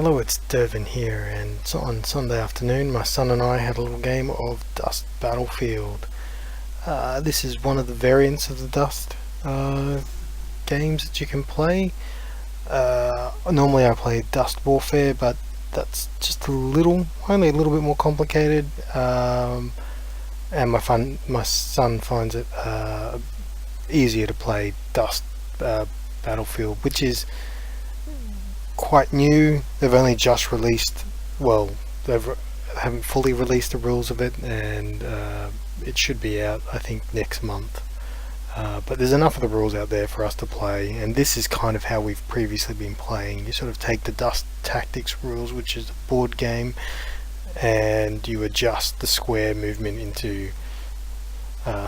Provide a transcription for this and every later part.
Hello, it's Dervin here, and so on Sunday afternoon my son and I had a little game of Dust Battlefield. This is one of the variants of the Dust games that you can play. Normally I play Dust Warfare, but that's just only a little bit more complicated, and my son finds it easier to play Dust Battlefield, which is quite new. They've only just released, they haven't fully released the rules of it, and it should be out, I think, next month. But there's enough of the rules out there for us to play, and this is kind of how we've previously been playing. You sort of take the Dust Tactics rules, which is a board game, and you adjust the square movement into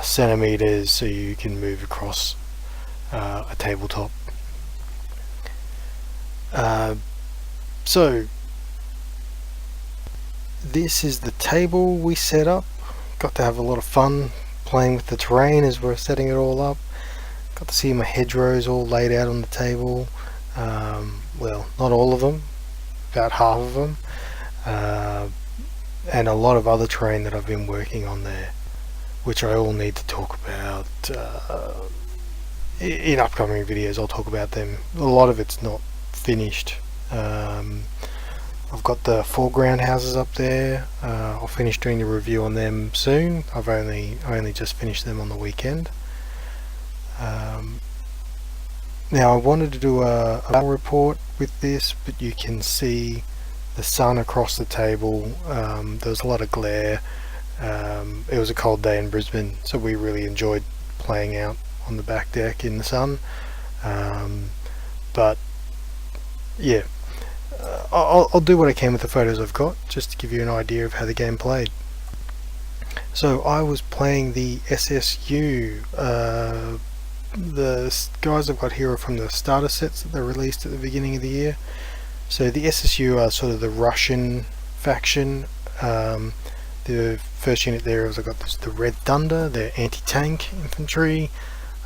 centimeters so you can move across a tabletop. So this is the table we set up. Got to have a lot of fun playing with the terrain as we're setting it all up. Got to see my hedgerows all laid out on the table. Well, not all of them, about half of them, and a lot of other terrain that I've been working on there, which I all need to talk about in upcoming videos. I'll talk about them. A lot of it's not finished. I've got the foreground houses up there. I'll finish doing the review on them soon. I only just finished them on the weekend. Now I wanted to do a battle report with this, but you can see the sun across the table. There was a lot of glare. It was a cold day in Brisbane, so we really enjoyed playing out on the back deck in the sun. But yeah, I'll do what I can with the photos I've got, just to give you an idea of how the game played. So I was playing the SSU. The guys I've got here are from the starter sets that they released at the beginning of the year. So the SSU are sort of the Russian faction. The first unit there is, I've got the Red Thunder, they're anti-tank infantry.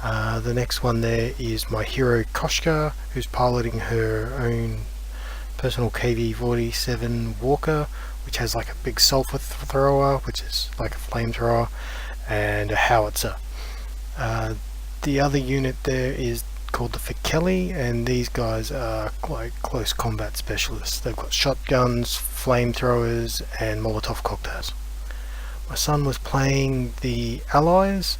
The next one there is my hero Koshka, who's piloting her own personal KV-47 Walker, which has like a big sulfur thrower, which is like a flamethrower, and a howitzer. The other unit there is called the Fikeli, and these guys are like close combat specialists. They've got shotguns, flamethrowers, and Molotov cocktails. My son was playing the Allies.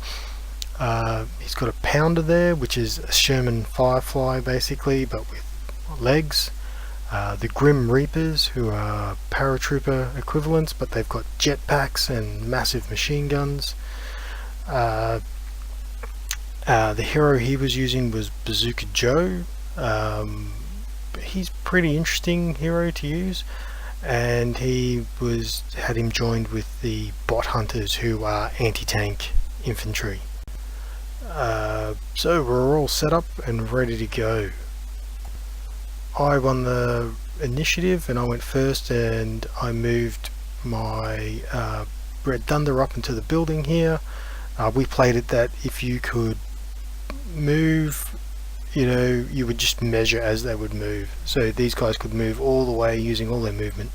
He's got a pounder there, which is a Sherman Firefly basically, but with legs. The Grim Reapers, who are paratrooper equivalents, but they've got jetpacks and massive machine guns. The hero he was using was Bazooka Joe. He's pretty interesting hero to use, and had him joined with the Bot Hunters, who are anti-tank infantry. So we're all set up and ready to go. I won the initiative and I went first, and I moved my Red Thunder up into the building here. We played it that if you could move, you would just measure as they would move. So these guys could move all the way, using all their movement,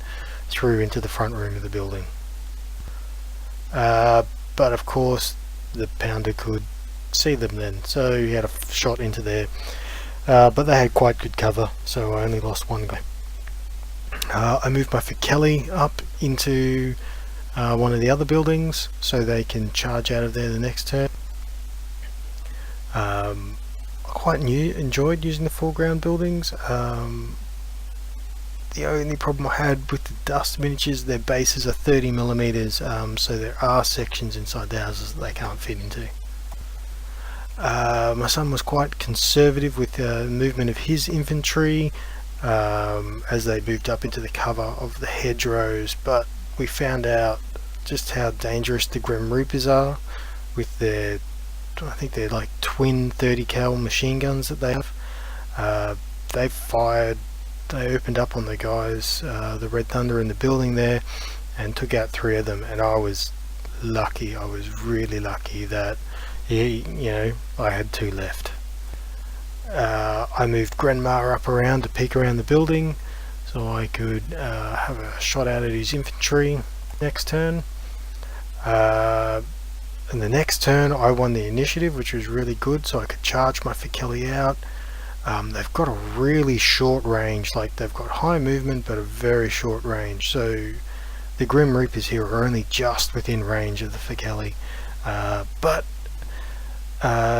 through into the front room of the building. But of course the pounder could see them then, so he had a shot into there. But they had quite good cover, so I only lost one guy. I moved my Fikeli up into one of the other buildings so they can charge out of there the next turn. I quite enjoyed using the foreground buildings. The only problem I had with the Dust miniatures, their bases are 30mm, so there are sections inside the houses that they can't fit into. My son was quite conservative with the movement of his infantry as they moved up into the cover of the hedgerows, but we found out just how dangerous the Grim Reapers are with their, I think they're like twin 30 cal machine guns that they have. They opened up on the guys, the Red Thunder in the building there, and took out 3 of them, and I was lucky. I was really lucky that I had 2 left. I moved Grenmar up around to peek around the building, so I could have a shot out at his infantry next turn. And the next turn I won the initiative, which was really good, so I could charge my Fekeli out. They've got a really short range, like they've got high movement but a very short range, so the Grim Reapers here are only just within range of the Fekeli. But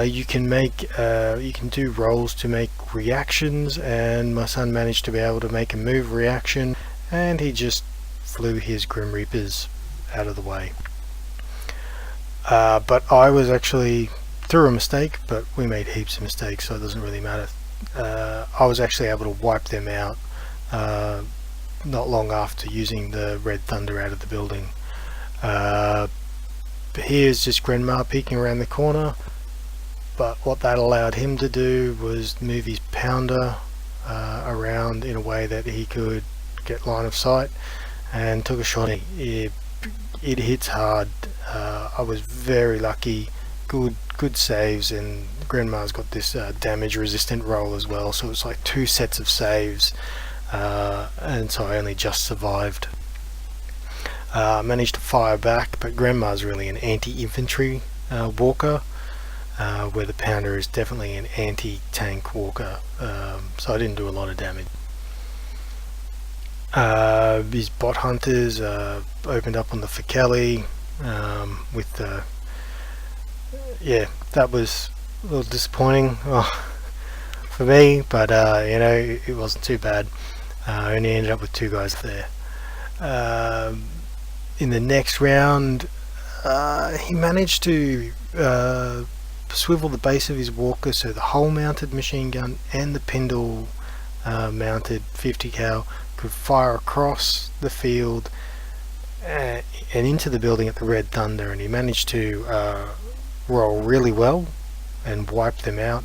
you can do rolls to make reactions, and my son managed to be able to make a move reaction, and he just flew his Grim Reapers out of the way. But I was actually, through a mistake, but we made heaps of mistakes, so it doesn't really matter. I was actually able to wipe them out not long after using the Red Thunder out of the building. Here's just Grenmar peeking around the corner, but what that allowed him to do was move his pounder around in a way that he could get line of sight, and took a shot. It hits hard. I was very lucky. Good saves, and Grenmar's got this damage resistant roll as well, so it's like 2 sets of saves, and so I only just survived. Managed to fire back, but Grenmar's really an anti-infantry walker, where the pounder is definitely an anti-tank walker, so I didn't do a lot of damage. His bot hunters opened up on the Fekeli with the that was a little disappointing for me, but you know, it wasn't too bad. I only ended up with 2 guys there. In the next round, he managed to swivel the base of his walker, so the hull mounted machine gun and the Pindle mounted 50 cal could fire across the field and into the building at the Red Thunder, and he managed to roll really well and wipe them out,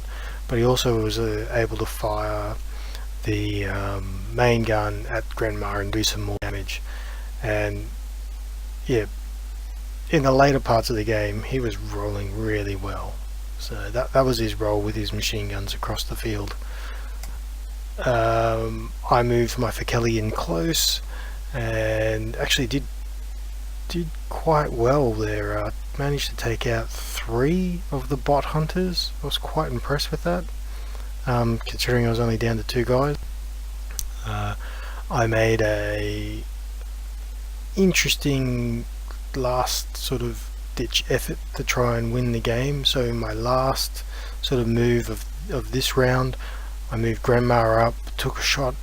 but he also was able to fire the main gun at Grenmar and do some more damage. And yeah, in the later parts of the game he was rolling really well, so that was his role with his machine guns across the field. I moved my Fekeli in close and actually did quite well there. Managed to take out 3 of the bot hunters. I was quite impressed with that, considering I was only down to 2 guys. I made a interesting last sort of ditch effort to try and win the game. So in my last sort of move of this round, I moved Grenmar up, took a shot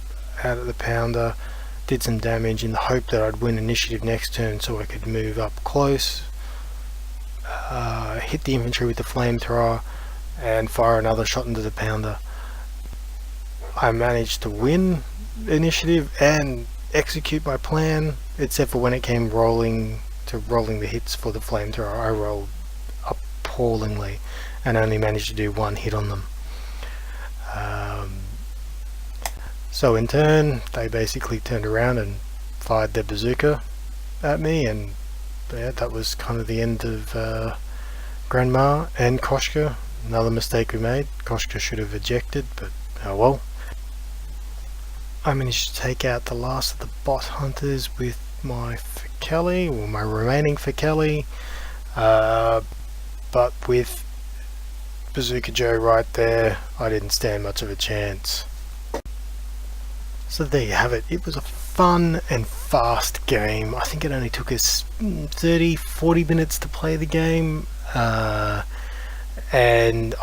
out at the pounder, did some damage in the hope that I'd win initiative next turn so I could move up close, hit the infantry with the flamethrower and fire another shot into the pounder. I managed to win initiative and execute my plan, except for when it came rolling the hits for the flamethrower. I rolled appallingly and only managed to do 1 hit on them. So in turn they basically turned around and fired their bazooka at me, and yeah, that was kind of the end of Grenmar and Koshka. Another mistake we made. Koshka should have ejected, but oh well. I managed to take out the last of the bot hunters with my Fekeli, or my remaining Fekeli, but with Bazooka Joe right there, I didn't stand much of a chance. So there you have it. It was a fun and fast game. I think it only took us 30-40 minutes to play the game, and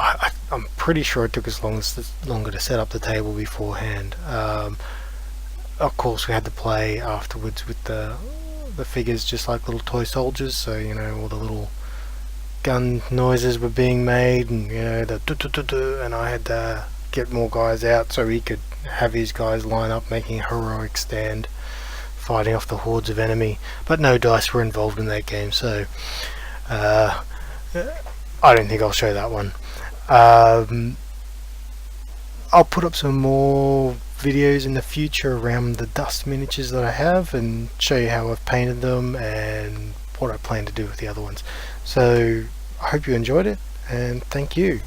I'm pretty sure it took us longer to set up the table beforehand. Of course we had to play afterwards with the figures just like little toy soldiers, so you know, all the little gun noises were being made, and you know, the and I had to get more guys out so he could have his guys line up making a heroic stand fighting off the hordes of enemy, but no dice were involved in that game, so I don't think I'll show that one. I'll put up some more videos in the future around the dust miniatures that I have and show you how I've painted them and what I plan to do with the other ones. So I hope you enjoyed it, and thank you.